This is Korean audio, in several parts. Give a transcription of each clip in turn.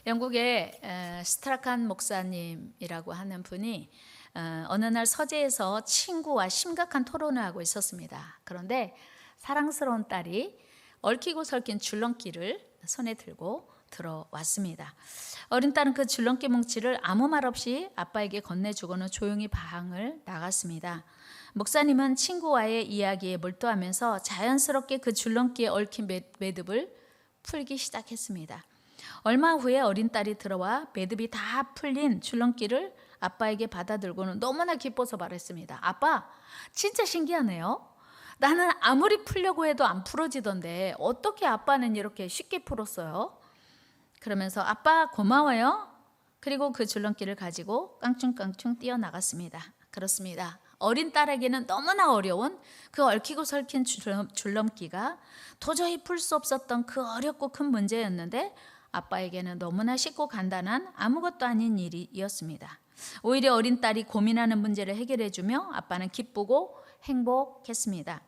영국의 스트라칸 목사님이라고 하는 분이 어느 날 서재에서 친구와 심각한 토론을 하고 있었습니다. 그런데 사랑스러운 딸이 얽히고 설킨 줄넘기를 손에 들고 들어왔습니다. 어린 딸은 그 줄넘기 뭉치를 아무 말 없이 아빠에게 건네주고는 조용히 방을 나갔습니다. 목사님은 친구와의 이야기에 몰두하면서 자연스럽게 그 줄넘기에 얽힌 매듭을 풀기 시작했습니다. 얼마 후에 어린 딸이 들어와 매듭이 다 풀린 줄넘기를 아빠에게 받아들고는 너무나 기뻐서 말했습니다. 아빠, 진짜 신기하네요. 나는 아무리 풀려고 해도 안 풀어지던데 어떻게 아빠는 이렇게 쉽게 풀었어요? 그러면서 아빠 고마워요. 그리고 그 줄넘기를 가지고 깡충깡충 뛰어나갔습니다. 그렇습니다. 어린 딸에게는 너무나 어려운 그 얽히고 설킨 줄넘기가 도저히 풀 수 없었던 그 어렵고 큰 문제였는데 아빠에게는 너무나 쉽고 간단한 아무것도 아닌 일이었습니다. 오히려 어린 딸이 고민하는 문제를 해결해주며 아빠는 기쁘고 행복했습니다.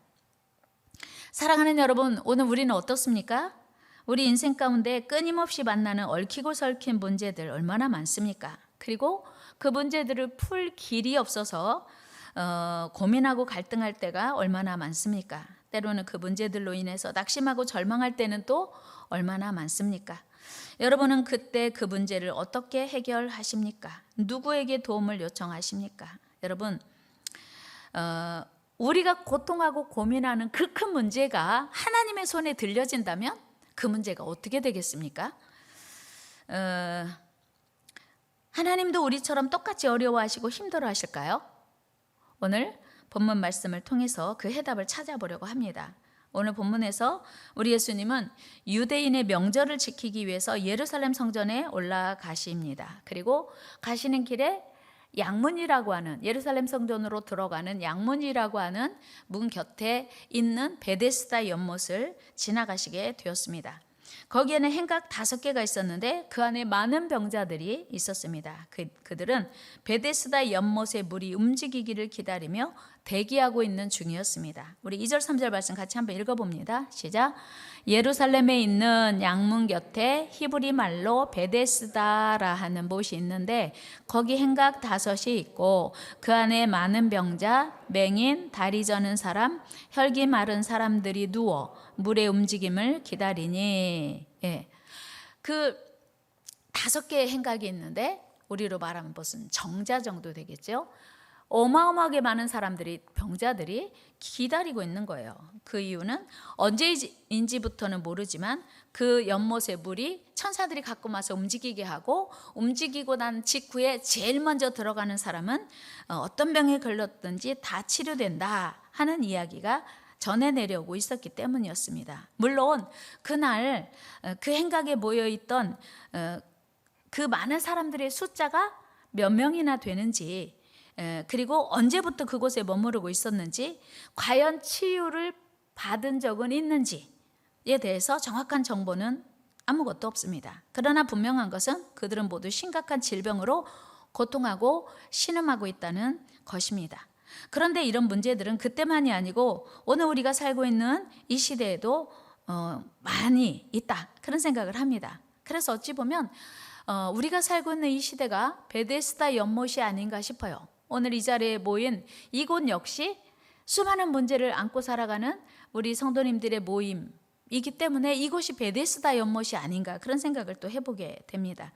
사랑하는 여러분, 오늘 우리는 어떻습니까? 우리 인생 가운데 끊임없이 만나는 얽히고 설킨 문제들 얼마나 많습니까? 그리고 그 문제들을 풀 길이 없어서 고민하고 갈등할 때가 얼마나 많습니까? 때로는 그 문제들로 인해서 낙심하고 절망할 때는 또 얼마나 많습니까? 여러분은 그때 그 문제를 어떻게 해결하십니까? 누구에게 도움을 요청하십니까? 여러분, 우리가 고통하고 고민하는 그 큰 문제가 하나님의 손에 들려진다면 그 문제가 어떻게 되겠습니까? 하나님도 우리처럼 똑같이 어려워하시고 힘들어하실까요? 오늘 본문 말씀을 통해서 그 해답을 찾아보려고 합니다. 오늘 본문에서 우리 예수님은 유대인의 명절을 지키기 위해서 예루살렘 성전에 올라가십니다. 그리고 가시는 길에 양문이라고 하는, 예루살렘 성전으로 들어가는 양문이라고 하는 문 곁에 있는 베데스다 연못을 지나가시게 되었습니다. 거기에는 행각 5개가 있었는데 그 안에 많은 병자들이 있었습니다. 그들은 베데스다 연못의 물이 움직이기를 기다리며 대기하고 있는 중이었습니다. 우리 2절 3절 말씀 같이 한번 읽어봅니다. 시작. 예루살렘에 있는 양문 곁에 히브리 말로 베데스다라 하는 못이 있는데 거기 행각 5이 있고 그 안에 많은 병자, 맹인, 다리 저는 사람, 혈기 마른 사람들이 누워 물의 움직임을 기다리니. 그 5개의 행각이 있는데 우리로 말하면 무슨 정자 정도 되겠죠. 어마어마하게 많은 사람들이, 병자들이 기다리고 있는 거예요. 그 이유는 언제인지부터는 모르지만 그 연못의 물이 천사들이 갖고 와서 움직이게 하고, 움직이고 난 직후에 제일 먼저 들어가는 사람은 어떤 병에 걸렸든지 다 치료된다 하는 이야기가 전해 내려오고 있었기 때문이었습니다. 물론 그날 그 행각에 모여있던 그 많은 사람들의 숫자가 몇 명이나 되는지, 그리고 언제부터 그곳에 머무르고 있었는지, 과연 치유를 받은 적은 있는지에 대해서 정확한 정보는 아무것도 없습니다. 그러나 분명한 것은 그들은 모두 심각한 질병으로 고통하고 신음하고 있다는 것입니다. 그런데 이런 문제들은 그때만이 아니고 오늘 우리가 살고 있는 이 시대에도 많이 있다, 그런 생각을 합니다. 그래서 어찌 보면 우리가 살고 있는 이 시대가 베데스다 연못이 아닌가 싶어요. 오늘 이 자리에 모인 이곳 역시 수많은 문제를 안고 살아가는 우리 성도님들의 모임이기 때문에 이곳이 베데스다 연못이 아닌가, 그런 생각을 또 해보게 됩니다.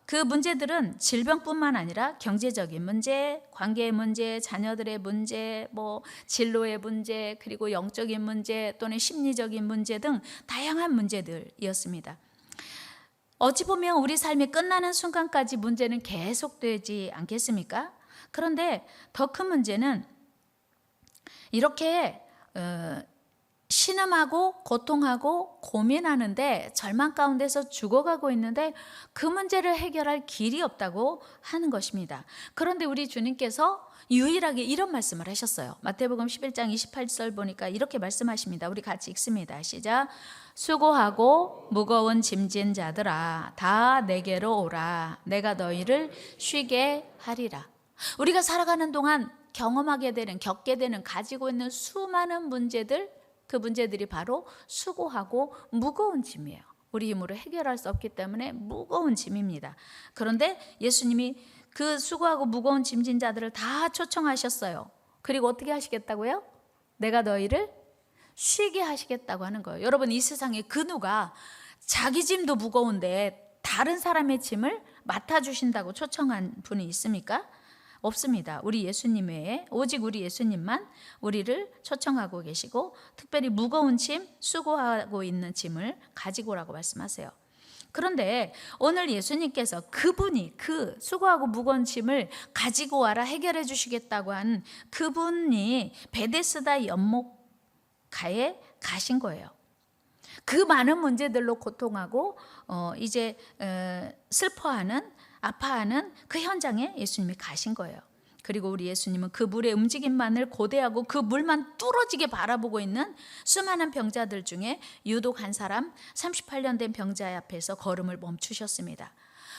그 문제들은 질병뿐만 아니라 경제적인 문제, 관계의 문제, 자녀들의 문제, 진로의 문제, 그리고 영적인 문제 또는 심리적인 문제 등 다양한 문제들이었습니다. 어찌 보면 우리 삶이 끝나는 순간까지 문제는 계속되지 않겠습니까? 그런데 더 큰 문제는 이렇게 신음하고 고통하고 고민하는데 절망 가운데서 죽어가고 있는데 그 문제를 해결할 길이 없다고 하는 것입니다. 그런데 우리 주님께서 유일하게 이런 말씀을 하셨어요. 마태복음 11장 28절 보니까 이렇게 말씀하십니다. 우리 같이 읽습니다. 시작. 수고하고 무거운 짐진 자들아 다 내게로 오라. 내가 너희를 쉬게 하리라. 우리가 살아가는 동안 경험하게 되는, 겪게 되는, 가지고 있는 수많은 문제들, 그 문제들이 바로 수고하고 무거운 짐이에요. 우리 힘으로 해결할 수 없기 때문에 무거운 짐입니다. 그런데 예수님이 그 수고하고 무거운 짐진 자들을 다 초청하셨어요. 그리고 어떻게 하시겠다고요? 내가 너희를 쉬게 하시겠다고 하는 거예요. 여러분, 이 세상에 그 누가 자기 짐도 무거운데 다른 사람의 짐을 맡아주신다고 초청한 분이 있습니까? 없습니다. 우리 예수님 외에 오직 우리 예수님만 우리를 초청하고 계시고 특별히 무거운 짐, 수고하고 있는 짐을 가지고 오라고 말씀하세요. 그런데 오늘 예수님께서 그분이 그 수고하고 무거운 짐을 가지고 와라 해결해 주시겠다고 한 그분이 베데스다 연못가에 가신 거예요. 그 많은 문제들로 고통하고 이제 슬퍼하는, 아파하는 그 현장에 예수님이 가신 거예요. 그리고 우리 예수님은 그 물의 움직임만을 고대하고 그 물만 뚫어지게 바라보고 있는 수많은 병자들 중에 유독 한 사람 38년 된 병자 앞에서 걸음을 멈추셨습니다.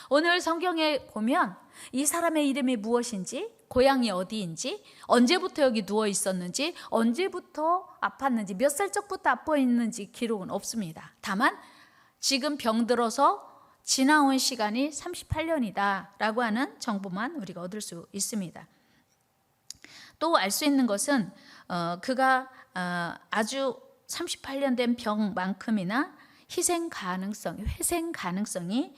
오늘 성경에 보면 이 사람의 이름이 무엇인지, 고향이 어디인지, 언제부터 여기 누워 있었는지, 언제부터 아팠는지, 몇 살 적부터 아파 있는지 기록은 없습니다. 다만 지금 병들어서 지나온 시간이 38년이다 라고 하는 정보만 우리가 얻을 수 있습니다. 또 알 수 있는 것은 그가 아주 38년 된 병만큼이나 회생 가능성이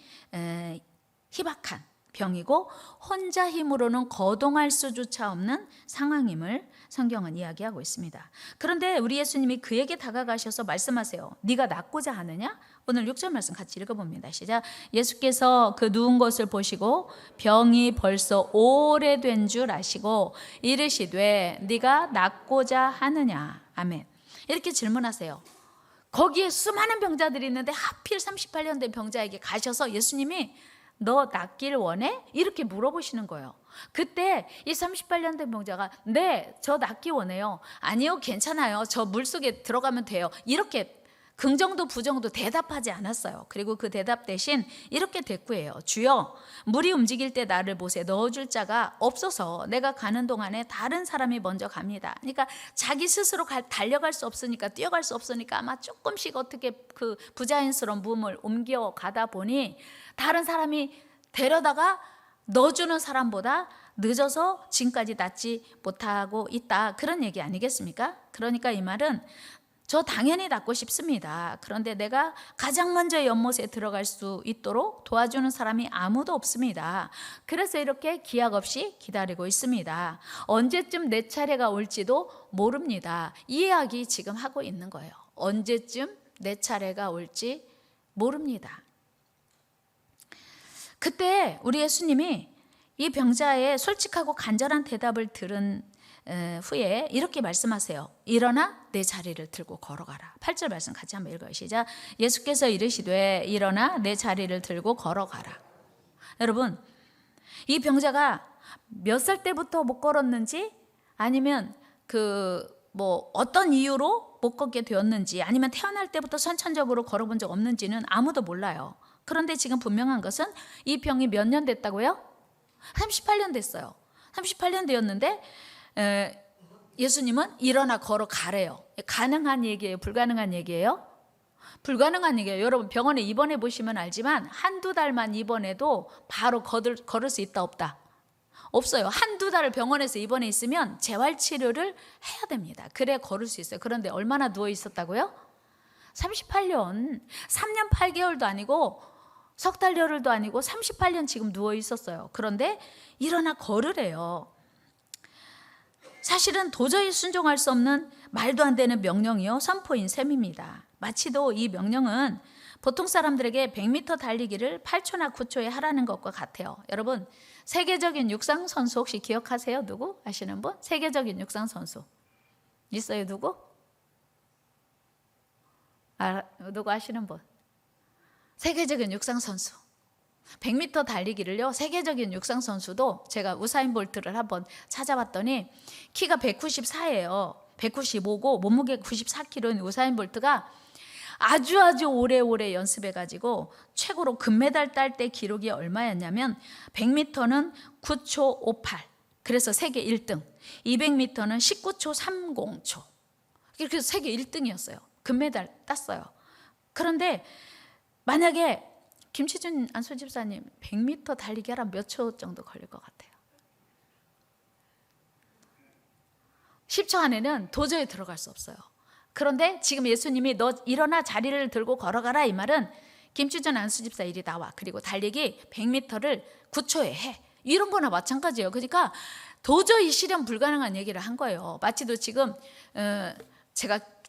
희박한 병이고 혼자 힘으로는 거동할 수조차 없는 상황임을 성경은 이야기하고 있습니다. 그런데 우리 예수님이 그에게 다가가셔서 말씀하세요. 네가 낫고자 하느냐? 오늘 6절 말씀 같이 읽어봅니다. 시작. 예수께서 그 누운 것을 보시고 병이 벌써 오래된 줄 아시고 이르시되 네가 낫고자 하느냐? 아멘. 이렇게 질문하세요. 거기에 수많은 병자들이 있는데 하필 38년 된 병자에게 가셔서 예수님이 너 낫길 원해? 이렇게 물어보시는 거예요. 그때 이 38년 된 병자가 네, 저 낫기 원해요. 아니요, 괜찮아요. 저 물속에 들어가면 돼요. 이렇게 긍정도 부정도 대답하지 않았어요. 그리고 그 대답 대신 이렇게 대꾸해요. 주여, 물이 움직일 때 나를 못에 넣어줄 자가 없어서 내가 가는 동안에 다른 사람이 먼저 갑니다. 그러니까 자기 스스로 달려갈 수 없으니까, 뛰어갈 수 없으니까 아마 조금씩 어떻게 그 부자연스러운 몸을 옮겨 가다 보니 다른 사람이 데려다가 넣어주는 사람보다 늦어서 지금까지 낫지 못하고 있다, 그런 얘기 아니겠습니까? 그러니까 이 말은 저 당연히 낫고 싶습니다. 그런데 내가 가장 먼저 연못에 들어갈 수 있도록 도와주는 사람이 아무도 없습니다. 그래서 이렇게 기약 없이 기다리고 있습니다. 언제쯤 내 차례가 올지도 모릅니다. 이 이야기 지금 하고 있는 거예요. 언제쯤 내 차례가 올지 모릅니다. 그때 우리 예수님이 이 병자의 솔직하고 간절한 대답을 들은 후에 이렇게 말씀하세요. 일어나 내 자리를 들고 걸어가라. 8절 말씀 같이 한번 읽어요. 시작. 예수께서 이르시되 일어나 내 자리를 들고 걸어가라. 여러분, 이 병자가 몇 살 때부터 못 걸었는지, 아니면 어떤 이유로 못 걷게 되었는지, 아니면 태어날 때부터 선천적으로 걸어본 적 없는지는 아무도 몰라요. 그런데 지금 분명한 것은 이 병이 몇 년 됐다고요? 38년 됐어요. 38년 되었는데 예수님은 일어나 걸어가래요. 가능한 얘기예요? 불가능한 얘기예요? 불가능한 얘기예요. 여러분, 병원에 입원해 보시면 알지만 한두 달만 입원해도 바로 걸을 수 있다 없다? 없어요. 한두 달을 병원에서 입원해 있으면 재활치료를 해야 됩니다. 그래야 걸을 수 있어요. 그런데 얼마나 누워 있었다고요? 38년, 3년 8개월도 아니고 석 달 열흘도 아니고 38년 지금 누워 있었어요. 그런데 일어나 걸으래요. 사실은 도저히 순종할 수 없는 말도 안 되는 명령이요, 선포인 셈입니다. 마치도 이 명령은 보통 사람들에게 100m 달리기를 8초나 9초에 하라는 것과 같아요. 여러분, 세계적인 육상 선수 혹시 기억하세요? 누구 아시는 분? 세계적인 육상 선수 있어요? 누구? 누구 아시는 분? 세계적인 육상 선수 100m 달리기를요, 세계적인 육상 선수도 제가 우사인 볼트를 한번 찾아봤더니 키가 194예요. 195고 몸무게 94kg인 우사인 볼트가 아주 오래오래 연습해가지고 최고로 금메달 딸 때 기록이 얼마였냐면 100m는 9초 58, 그래서 세계 1등, 200m는 19초 30초, 이렇게 세계 1등이었어요. 금메달 땄어요. 그런데 만약에 김치준 안수 집사님 100m 달리기 하라 몇 초 정도 걸릴 것 같아요? 10초 안에는 도저히 들어갈 수 없어요. 그런데 지금 예수님이 너 일어나 자리를 들고 걸어가라 이 말은 김치준 안수 집사 일이 나와. 그리고 달리기 100m를 9초에 해. 이런 거나 마찬가지예요. 그러니까 도저히 실현 불가능한 얘기를 한 거예요. 마치도 지금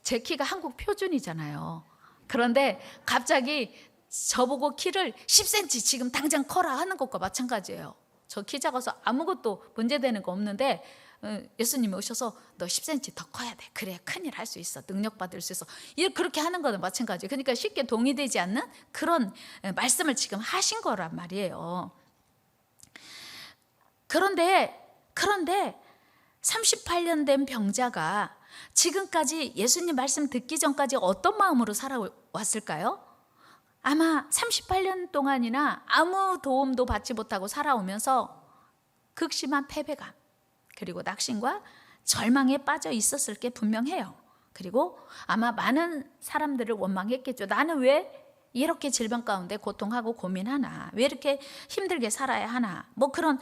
제 키가 한국 표준이잖아요. 그런데 갑자기 저보고 키를 10cm 지금 당장 커라 하는 것과 마찬가지예요. 저 키 작아서 아무것도 문제되는 거 없는데 예수님이 오셔서 너 10cm 더 커야 돼. 그래야 큰일 할 수 있어. 능력 받을 수 있어. 그렇게 하는 거는 마찬가지예요. 그러니까 쉽게 동의되지 않는 그런 말씀을 지금 하신 거란 말이에요. 그런데 38년 된 병자가 지금까지 예수님 말씀 듣기 전까지 어떤 마음으로 살아왔을까요? 아마 38년 동안이나 아무 도움도 받지 못하고 살아오면서 극심한 패배감, 그리고 낙심과 절망에 빠져 있었을 게 분명해요. 그리고 아마 많은 사람들을 원망했겠죠. 나는 왜 이렇게 질병 가운데 고통하고 고민하나? 왜 이렇게 힘들게 살아야 하나? 뭐 그런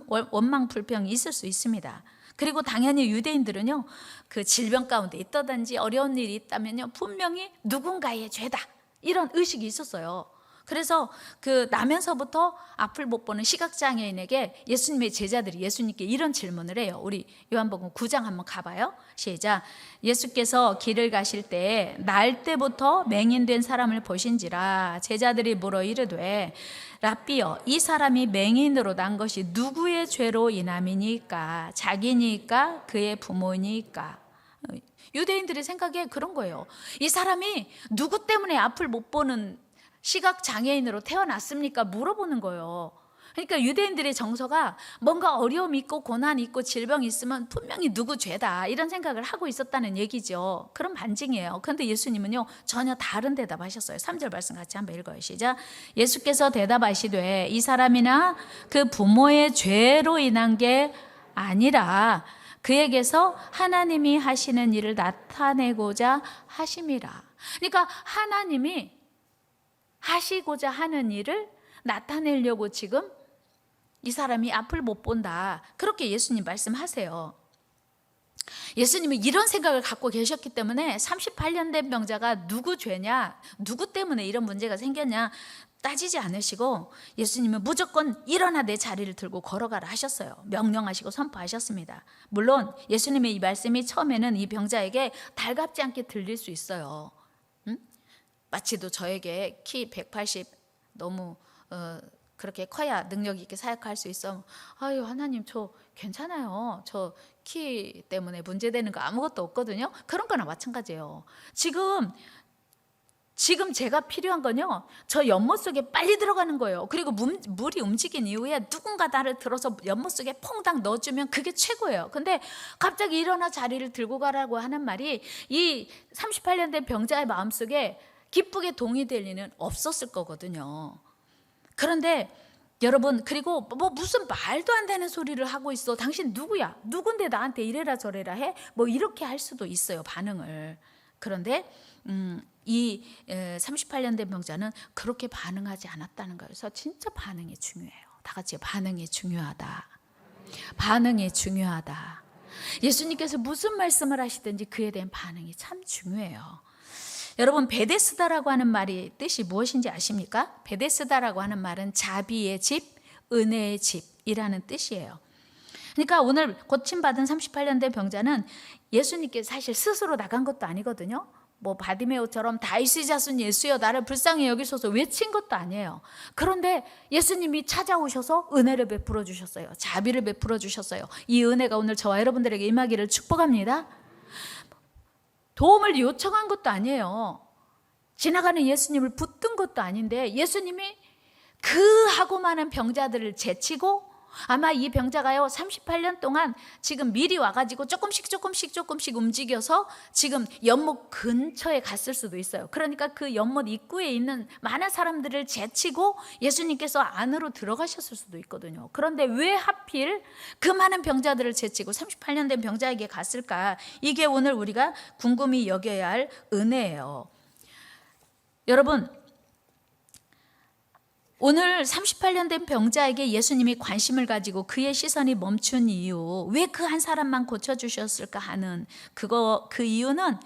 원망, 불평이 있을 수 있습니다. 그리고 당연히 유대인들은요, 그 질병 가운데 있다든지 어려운 일이 있다면요, 분명히 누군가의 죄다. 이런 의식이 있었어요. 그래서 그 나면서부터 앞을 못 보는 시각장애인에게 예수님의 제자들이 예수님께 이런 질문을 해요. 우리 요한복음 9장 한번 가봐요. 시작. 예수께서 길을 가실 때에 날 때부터 맹인된 사람을 보신지라. 제자들이 물어 이르되 랍비여, 이 사람이 맹인으로 난 것이 누구의 죄로 인함이니까? 자기니까 그의 부모니까? 유대인들의 생각에 그런 거예요. 이 사람이 누구 때문에 앞을 못 보는 시각장애인으로 태어났습니까? 물어보는 거예요. 그러니까 유대인들의 정서가 뭔가 어려움이 있고 고난이 있고 질병이 있으면 분명히 누구 죄다 이런 생각을 하고 있었다는 얘기죠. 그런 반증이에요. 그런데 예수님은요, 전혀 다른 대답하셨어요. 3절 말씀 같이 한번 읽어요. 시작. 예수께서 대답하시되 이 사람이나 그 부모의 죄로 인한 게 아니라 그에게서 하나님이 하시는 일을 나타내고자 하심이라. 그러니까 하나님이 하시고자 하는 일을 나타내려고 지금 이 사람이 앞을 못 본다. 그렇게 예수님 말씀하세요. 예수님은 이런 생각을 갖고 계셨기 때문에 38년 된 병자가 누구 죄냐, 누구 때문에 이런 문제가 생겼냐 따지지 않으시고 예수님은 무조건 일어나 내 자리를 들고 걸어가라 하셨어요. 명령하시고 선포하셨습니다. 물론 예수님의 이 말씀이 처음에는 이 병자에게 달갑지 않게 들릴 수 있어요. 마치도 저에게 키 180 너무 그렇게 커야 능력 있게 사역할 수 있어. 아유 하나님 저 괜찮아요. 저 키 때문에 문제되는 거 아무것도 없거든요. 그런 거나 마찬가지예요. 지금 제가 필요한 건요, 저 연못 속에 빨리 들어가는 거예요. 그리고 물이 움직인 이후에 누군가 나를 들어서 연못 속에 퐁당 넣어주면 그게 최고예요. 근데 갑자기 일어나 자리를 들고 가라고 하는 말이 이 38년 된 병자의 마음속에 기쁘게 동의될 리는 없었을 거거든요. 그런데 여러분, 그리고 뭐 무슨 말도 안 되는 소리를 하고 있어. 당신 누구야? 누군데 나한테 이래라 저래라 해? 뭐 이렇게 할 수도 있어요, 반응을. 그런데 이 38년 된 병자는 그렇게 반응하지 않았다는 거예요. 그래서 진짜 반응이 중요해요. 다 같이 반응이 중요하다. 반응이 중요하다. 예수님께서 무슨 말씀을 하시든지 그에 대한 반응이 참 중요해요. 여러분, 베데스다라고 하는 말이 뜻이 무엇인지 아십니까? 베데스다라고 하는 말은 자비의 집, 은혜의 집이라는 뜻이에요. 그러니까 오늘 고침받은 38년 된 병자는 예수님께 사실 스스로 나간 것도 아니거든요. 뭐 바디메오처럼 다윗의 자손 예수여 나를 불쌍히 여기소서 외친 것도 아니에요. 그런데 예수님이 찾아오셔서 은혜를 베풀어 주셨어요. 자비를 베풀어 주셨어요. 이 은혜가 오늘 저와 여러분들에게 임하기를 축복합니다. 도움을 요청한 것도 아니에요. 지나가는 예수님을 붙든 것도 아닌데 예수님이 그 하고 많은 병자들을 제치고 아마 이 병자가요 38년 동안 지금 미리 와가지고 조금씩 움직여서 지금 연못 근처에 갔을 수도 있어요. 그러니까 그 연못 입구에 있는 많은 사람들을 제치고 예수님께서 안으로 들어가셨을 수도 있거든요. 그런데 왜 하필 그 많은 병자들을 제치고 38년 된 병자에게 갔을까? 이게 오늘 우리가 궁금히 여겨야 할 은혜예요. 여러분, 오늘 38년 된 병자에게 예수님이 관심을 가지고 그의 시선이 멈춘 이유, 왜 그 한 사람만 고쳐주셨을까 하는 그 이유는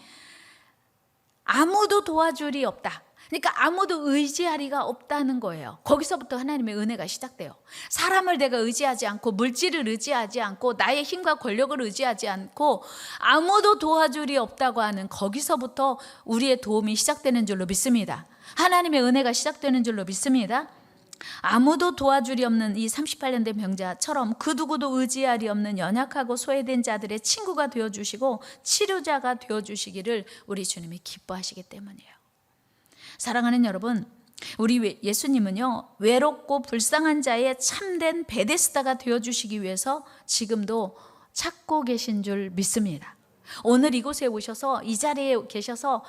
아무도 도와줄이 없다. 그러니까 아무도 의지하리가 없다는 거예요. 거기서부터 하나님의 은혜가 시작돼요. 사람을 내가 의지하지 않고, 물질을 의지하지 않고, 나의 힘과 권력을 의지하지 않고, 아무도 도와줄이 없다고 하는 거기서부터 우리의 도움이 시작되는 줄로 믿습니다. 하나님의 은혜가 시작되는 줄로 믿습니다. 아무도 도와줄이 없는 이 38년 된 병자처럼 그 누구도 의지할이 없는 연약하고 소외된 자들의 친구가 되어주시고 치료자가 되어주시기를 우리 주님이 기뻐하시기 때문이에요. 사랑하는 여러분, 우리 예수님은요, 외롭고 불쌍한 자의 참된 베데스다가 되어주시기 위해서 지금도 찾고 계신 줄 믿습니다. 오늘 이곳에 오셔서, 이 자리에 계셔서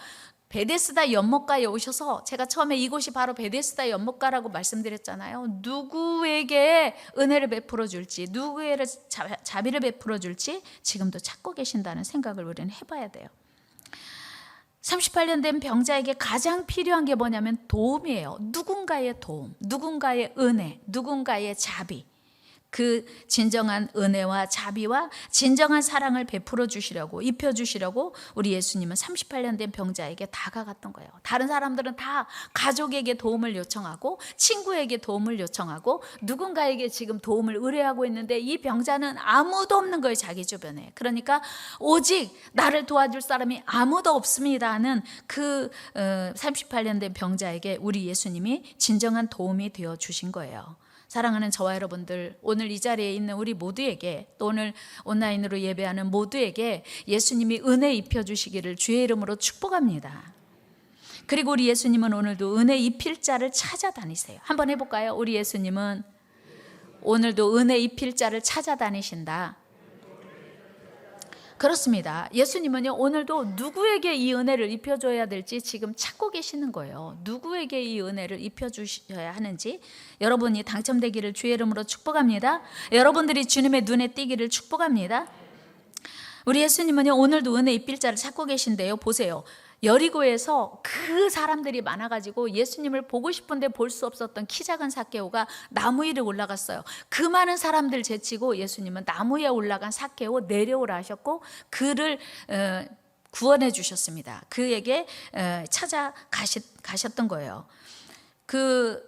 베데스다 연못가에 오셔서, 제가 처음에 이곳이 바로 베데스다 연못가라고 말씀드렸잖아요. 누구에게 은혜를 베풀어 줄지, 누구에게 자비를 베풀어 줄지 지금도 찾고 계신다는 생각을 우리는 해봐야 돼요. 38년 된 병자에게 가장 필요한 게 뭐냐면 도움이에요. 누군가의 도움, 누군가의 은혜, 누군가의 자비. 그 진정한 은혜와 자비와 진정한 사랑을 베풀어 주시려고, 입혀 주시려고 우리 예수님은 38년 된 병자에게 다가갔던 거예요. 다른 사람들은 다 가족에게 도움을 요청하고, 친구에게 도움을 요청하고, 누군가에게 지금 도움을 의뢰하고 있는데 이 병자는 아무도 없는 거예요, 자기 주변에. 그러니까 오직 나를 도와줄 사람이 아무도 없습니다 하는 그 38년 된 병자에게 우리 예수님이 진정한 도움이 되어 주신 거예요. 사랑하는 저와 여러분들, 오늘 이 자리에 있는 우리 모두에게, 또 오늘 온라인으로 예배하는 모두에게 예수님이 은혜 입혀주시기를 주의 이름으로 축복합니다. 그리고 우리 예수님은 오늘도 은혜 입힐 자를 찾아다니세요. 한번 해볼까요? 우리 예수님은 오늘도 은혜 입힐 자를 찾아다니신다. 그렇습니다. 예수님은요, 오늘도 누구에게 이 은혜를 입혀줘야 될지 지금 찾고 계시는 거예요. 누구에게 이 은혜를 입혀주셔야 하는지. 여러분이 당첨되기를 주의 이름으로 축복합니다. 여러분들이 주님의 눈에 띄기를 축복합니다. 우리 예수님은요, 오늘도 은혜 입힐 자를 찾고 계신데요, 보세요. 여리고에서 그 사람들이 많아가지고 예수님을 보고 싶은데 볼 수 없었던 키 작은 삭개오가 나무 위에 올라갔어요. 그 많은 사람들 제치고 예수님은 나무 위에 올라간 삭개오 내려오라 하셨고 그를 구원해 주셨습니다. 그에게 찾아가셨던 거예요. 그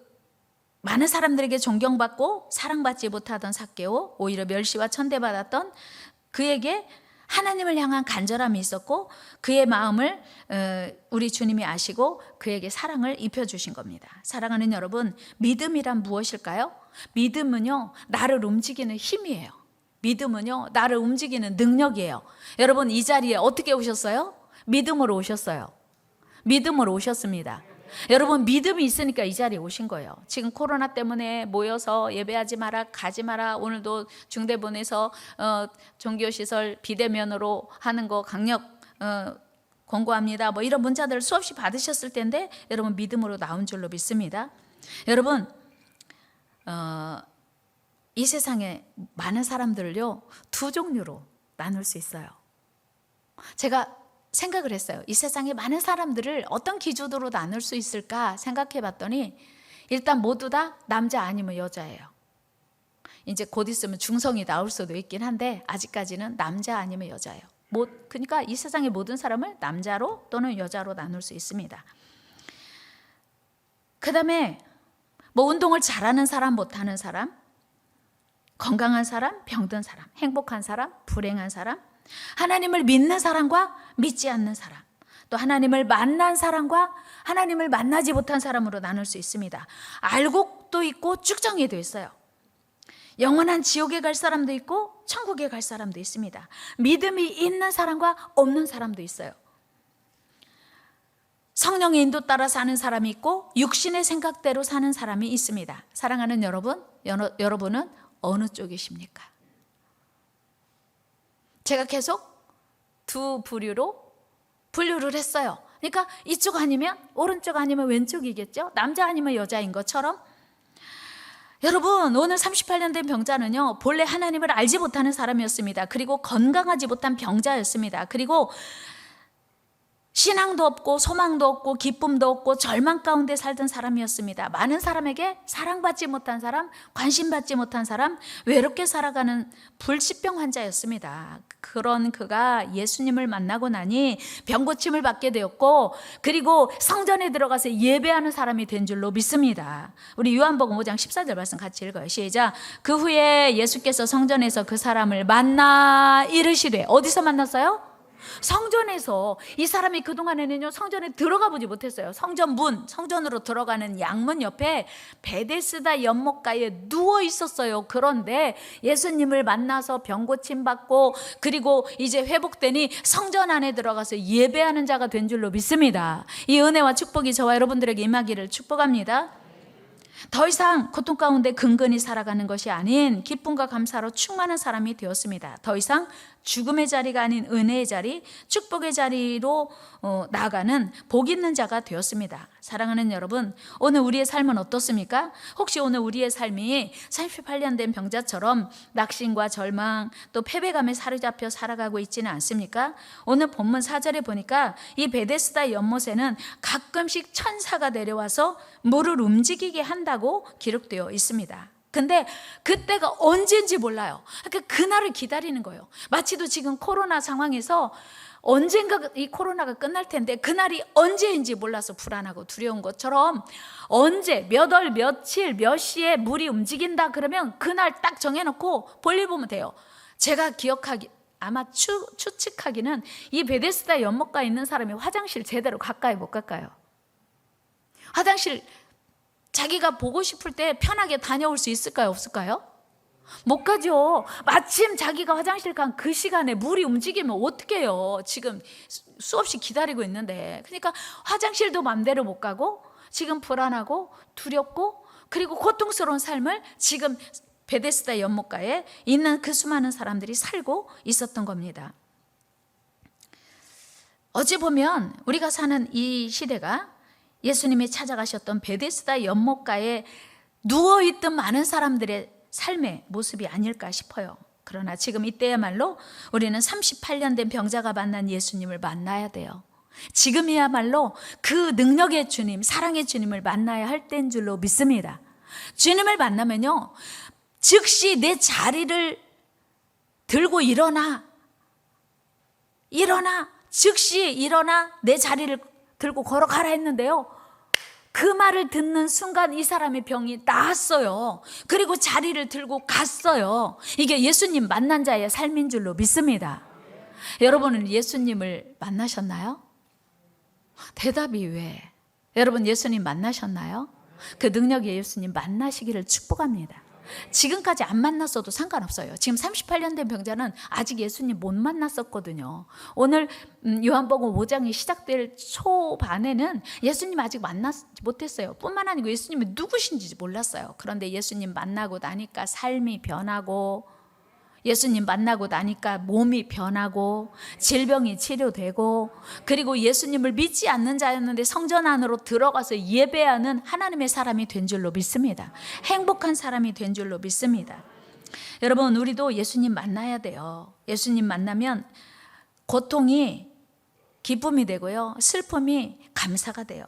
많은 사람들에게 존경받고 사랑받지 못하던 삭개오, 오히려 멸시와 천대받았던 그에게 하나님을 향한 간절함이 있었고 그의 마음을 우리 주님이 아시고 그에게 사랑을 입혀주신 겁니다. 사랑하는 여러분, 믿음이란 무엇일까요? 믿음은요, 나를 움직이는 힘이에요. 믿음은요, 나를 움직이는 능력이에요. 여러분, 이 자리에 어떻게 오셨어요? 믿음으로 오셨어요. 믿음으로 오셨습니다. 여러분, 믿음이 있으니까 이 자리에 오신 거예요. 지금 코로나 때문에 모여서 예배하지 마라, 가지 마라, 오늘도 중대본에서 종교시설 비대면으로 하는 거 강력 권고합니다, 뭐 이런 문자들을 수없이 받으셨을 텐데 여러분, 믿음으로 나온 줄로 믿습니다. 여러분, 이 세상에 많은 사람들을요, 두 종류로 나눌 수 있어요. 제가 생각을 했어요. 이 세상에 많은 사람들을 어떤 기준으로 나눌 수 있을까 생각해 봤더니 일단 모두 다 남자 아니면 여자예요. 이제 곧 있으면 중성이 나올 수도 있긴 한데 아직까지는 남자 아니면 여자예요. 그러니까 이 세상의 모든 사람을 남자로 또는 여자로 나눌 수 있습니다. 그 다음에 뭐 운동을 잘하는 사람, 못하는 사람, 건강한 사람, 병든 사람, 행복한 사람, 불행한 사람, 하나님을 믿는 사람과 믿지 않는 사람, 또 하나님을 만난 사람과 하나님을 만나지 못한 사람으로 나눌 수 있습니다. 알고도 있고 쭉 정해져 있어요. 영원한 지옥에 갈 사람도 있고 천국에 갈 사람도 있습니다. 믿음이 있는 사람과 없는 사람도 있어요. 성령의 인도 따라 사는 사람이 있고 육신의 생각대로 사는 사람이 있습니다. 사랑하는 여러분, 여러분은 어느 쪽이십니까? 제가 계속 두 부류로 분류를 했어요. 그러니까 이쪽 아니면 오른쪽 아니면 왼쪽이겠죠. 남자 아니면 여자인 것처럼. 여러분, 오늘 38년 된 병자는요, 본래 하나님을 알지 못하는 사람이었습니다. 그리고 건강하지 못한 병자였습니다. 그리고 신앙도 없고 소망도 없고 기쁨도 없고 절망 가운데 살던 사람이었습니다. 많은 사람에게 사랑받지 못한 사람, 관심받지 못한 사람, 외롭게 살아가는 불치병 환자였습니다. 그런 그가 예수님을 만나고 나니 병고침을 받게 되었고, 그리고 성전에 들어가서 예배하는 사람이 된 줄로 믿습니다. 우리 요한복음 5장 14절 말씀 같이 읽어요. 시작. 그 후에 예수께서 성전에서 그 사람을 만나 이르시되, 어디서 만났어요? 성전에서. 이 사람이 그동안에는요, 성전에 들어가 보지 못했어요. 성전 문, 성전으로 들어가는 양문 옆에 베데스다 연못가에 누워 있었어요. 그런데 예수님을 만나서 병고침 받고, 그리고 이제 회복되니 성전 안에 들어가서 예배하는 자가 된 줄로 믿습니다. 이 은혜와 축복이 저와 여러분들에게 임하기를 축복합니다. 더 이상 고통 가운데 근근히 살아가는 것이 아닌 기쁨과 감사로 충만한 사람이 되었습니다. 더 이상 죽음의 자리가 아닌 은혜의 자리, 축복의 자리로 나아가는 복 있는 자가 되었습니다. 사랑하는 여러분, 오늘 우리의 삶은 어떻습니까? 혹시 오늘 우리의 삶이 38년 된 병자처럼 낙심과 절망 또 패배감에 사로잡혀 살아가고 있지는 않습니까? 오늘 본문 4절에 보니까 이 베데스다 연못에는 가끔씩 천사가 내려와서 물을 움직이게 한다고 기록되어 있습니다. 근데 그때가 언제인지 몰라요. 그러니까 그날을 기다리는 거예요. 마치도 지금 코로나 상황에서 언젠가 이 코로나가 끝날 텐데 그날이 언제인지 몰라서 불안하고 두려운 것처럼, 언제 몇 월 며칠 몇 시에 물이 움직인다 그러면 그날 딱 정해놓고 볼일 보면 돼요. 제가 기억하기, 아마 추측하기는 이 베데스다 연못가에 있는 사람이 화장실 제대로 가까이 못 갈까요? 화장실 자기가 보고 싶을 때 편하게 다녀올 수 있을까요? 없을까요? 못 가죠. 마침 자기가 화장실 간 그 시간에 물이 움직이면 어떡해요. 지금 수없이 기다리고 있는데. 그러니까 화장실도 맘대로 못 가고 지금 불안하고 두렵고 그리고 고통스러운 삶을 지금 베데스다 연못가에 있는 그 수많은 사람들이 살고 있었던 겁니다. 어찌 보면 우리가 사는 이 시대가 예수님이 찾아가셨던 베데스다 연못가에 누워있던 많은 사람들의 삶의 모습이 아닐까 싶어요. 그러나 지금 이때야말로 우리는 38년 된 병자가 만난 예수님을 만나야 돼요. 지금이야말로 그 능력의 주님, 사랑의 주님을 만나야 할 때인 줄로 믿습니다. 주님을 만나면요, 즉시 내 자리를 들고 일어나, 즉시 일어나 내 자리를 들고 걸어가라 했는데요, 그 말을 듣는 순간 이 사람의 병이 나았어요. 그리고 자리를 들고 갔어요. 이게 예수님 만난 자의 삶인 줄로 믿습니다. 여러분은 예수님을 만나셨나요? 대답이 왜? 여러분 예수님 만나셨나요? 그 능력의 예수님 만나시기를 축복합니다. 지금까지 안 만났어도 상관없어요. 지금 38년 된 병자는 아직 예수님 못 만났었거든요. 오늘 요한복음 5장이 시작될 초반에는 예수님 아직 만나지 못했어요. 뿐만 아니고 예수님이 누구신지 몰랐어요. 그런데 예수님 만나고 나니까 삶이 변하고, 예수님 만나고 나니까 몸이 변하고 질병이 치료되고, 그리고 예수님을 믿지 않는 자였는데 성전 안으로 들어가서 예배하는 하나님의 사람이 된 줄로 믿습니다. 행복한 사람이 된 줄로 믿습니다. 여러분, 우리도 예수님 만나야 돼요. 예수님 만나면 고통이 기쁨이 되고요, 슬픔이 감사가 돼요.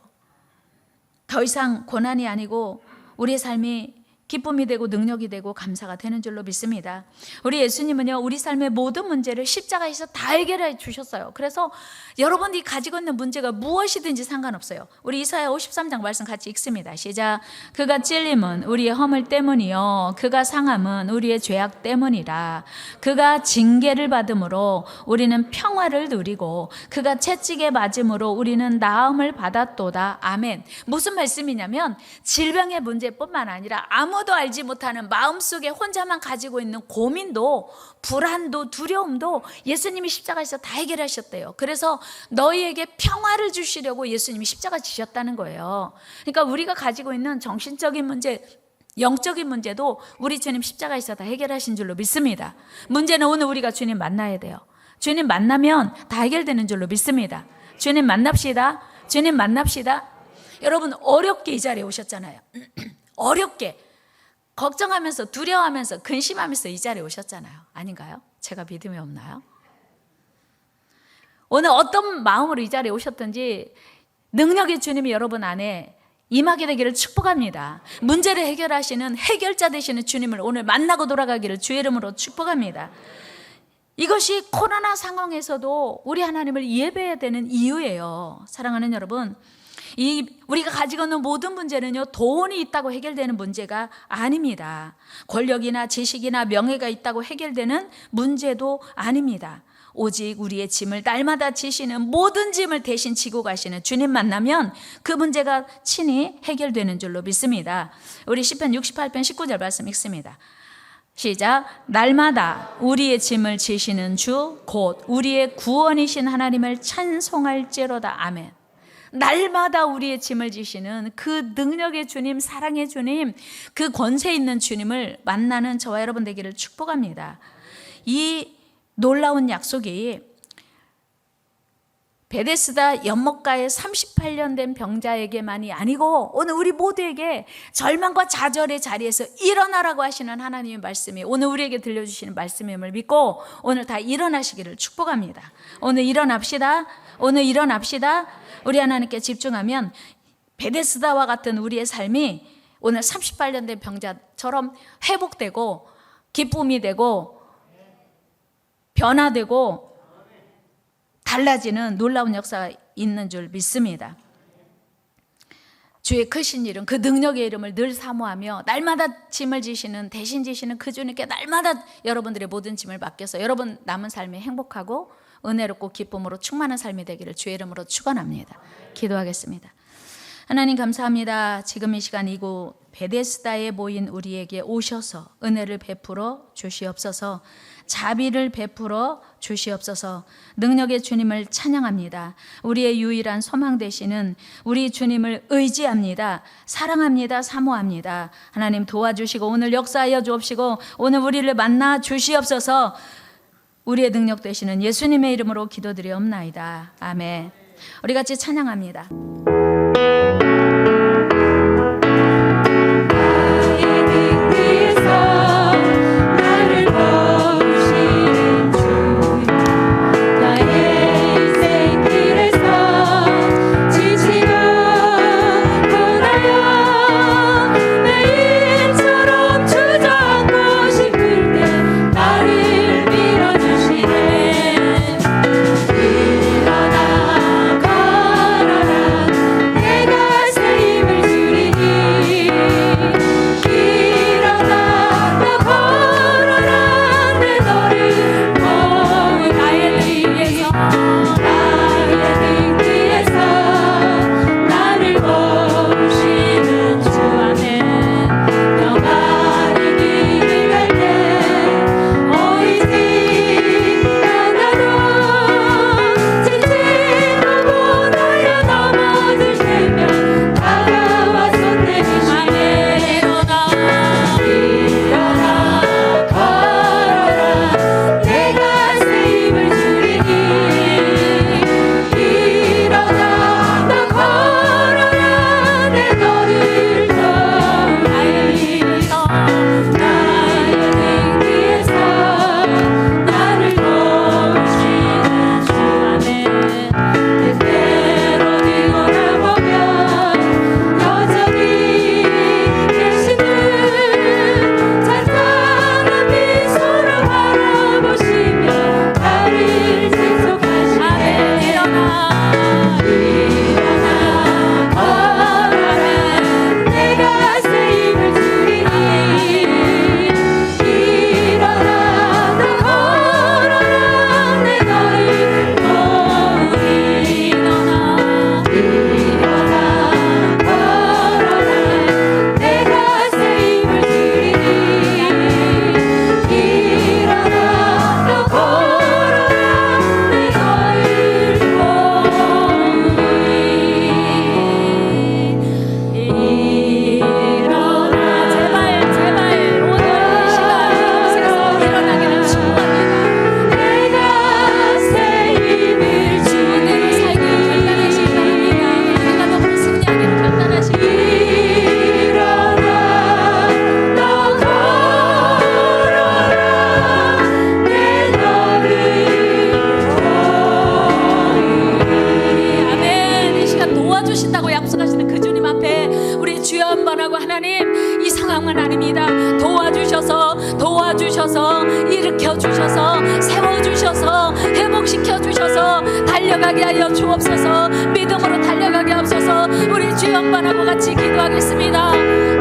더 이상 고난이 아니고 우리의 삶이 기쁨이 되고 능력이 되고 감사가 되는 줄로 믿습니다. 우리 예수님은요, 우리 삶의 모든 문제를 십자가에서 다 해결해 주셨어요. 그래서 여러분이 가지고 있는 문제가 무엇이든지 상관없어요. 우리 이사야 53장 말씀 같이 읽습니다. 시작. 그가 찔림은 우리의 허물 때문이요 그가 상함은 우리의 죄악 때문이라. 그가 징계를 받음으로 우리는 평화를 누리고 그가 채찍에 맞음으로 우리는 나음을 받았도다. 아멘. 무슨 말씀이냐면 질병의 문제뿐만 아니라 아무도 알지 못하는 마음속에 혼자만 가지고 있는 고민도, 불안도, 두려움도 예수님이 십자가에서 다 해결하셨대요. 그래서 너희에게 평화를 주시려고 예수님이 십자가 지셨다는 거예요. 그러니까 우리가 가지고 있는 정신적인 문제, 영적인 문제도 우리 주님 십자가에서 다 해결하신 줄로 믿습니다. 문제는 오늘 우리가 주님 만나야 돼요. 주님 만나면 다 해결되는 줄로 믿습니다. 주님 만납시다. 주님 만납시다. 여러분 어렵게 이 자리에 오셨잖아요. 어렵게 걱정하면서 두려워하면서 근심하면서 이 자리에 오셨잖아요. 아닌가요? 제가 믿음이 없나요? 오늘 어떤 마음으로 이 자리에 오셨든지 능력의 주님이 여러분 안에 임하게 되기를 축복합니다. 문제를 해결하시는 해결자 되시는 주님을 오늘 만나고 돌아가기를 주의 이름으로 축복합니다. 이것이 코로나 상황에서도 우리 하나님을 예배해야 되는 이유예요. 사랑하는 여러분, 우리가 가지고 있는 모든 문제는요, 돈이 있다고 해결되는 문제가 아닙니다. 권력이나 지식이나 명예가 있다고 해결되는 문제도 아닙니다. 오직 우리의 짐을 날마다 지시는, 모든 짐을 대신 지고 가시는 주님 만나면 그 문제가 친히 해결되는 줄로 믿습니다. 우리 시편 68편 19절 말씀 읽습니다. 시작. 날마다 우리의 짐을 지시는 주 곧 우리의 구원이신 하나님을 찬송할지로다. 아멘. 날마다 우리의 짐을 지시는 그 능력의 주님, 사랑의 주님, 그 권세 있는 주님을 만나는 저와 여러분 되기를 축복합니다. 이 놀라운 약속이 베데스다 연못가에 38년 된 병자에게만이 아니고 오늘 우리 모두에게 절망과 좌절의 자리에서 일어나라고 하시는 하나님의 말씀이 오늘 우리에게 들려주시는 말씀임을 믿고 오늘 다 일어나시기를 축복합니다. 오늘 일어납시다. 오늘 일어납시다. 우리 하나님께 집중하면 베데스다와 같은 우리의 삶이 오늘 38년 된 병자처럼 회복되고 기쁨이 되고 변화되고 달라지는 놀라운 역사가 있는 줄 믿습니다. 주의 크신 이름, 그 능력의 이름을 늘 사모하며 날마다 짐을 지시는, 대신 지시는 그 주님께 날마다 여러분들의 모든 짐을 맡겨서 여러분 남은 삶이 행복하고 은혜롭고 기쁨으로 충만한 삶이 되기를 주의 이름으로 축원합니다. 기도하겠습니다. 하나님 감사합니다. 지금 이 시간 이곳 베데스다에 모인 우리에게 오셔서 은혜를 베풀어 주시옵소서, 자비를 베풀어 주시옵소서. 능력의 주님을 찬양합니다. 우리의 유일한 소망 되시는 우리 주님을 의지합니다. 사랑합니다. 사모합니다. 하나님 도와주시고 오늘 역사하여 주옵시고 오늘 우리를 만나 주시옵소서. 우리의 능력 되시는 예수님의 이름으로 기도드리옵나이다. 아멘. 우리 같이 찬양합니다. 내가 전능한 하나님이다. 도와주셔서 일으켜 주셔서 세워 주셔서 회복시켜 주셔서 달려가게 하여 주옵소서. 믿음으로 달려가게 하옵소서. 우리 주 영반하고 같이 기도하겠습니다.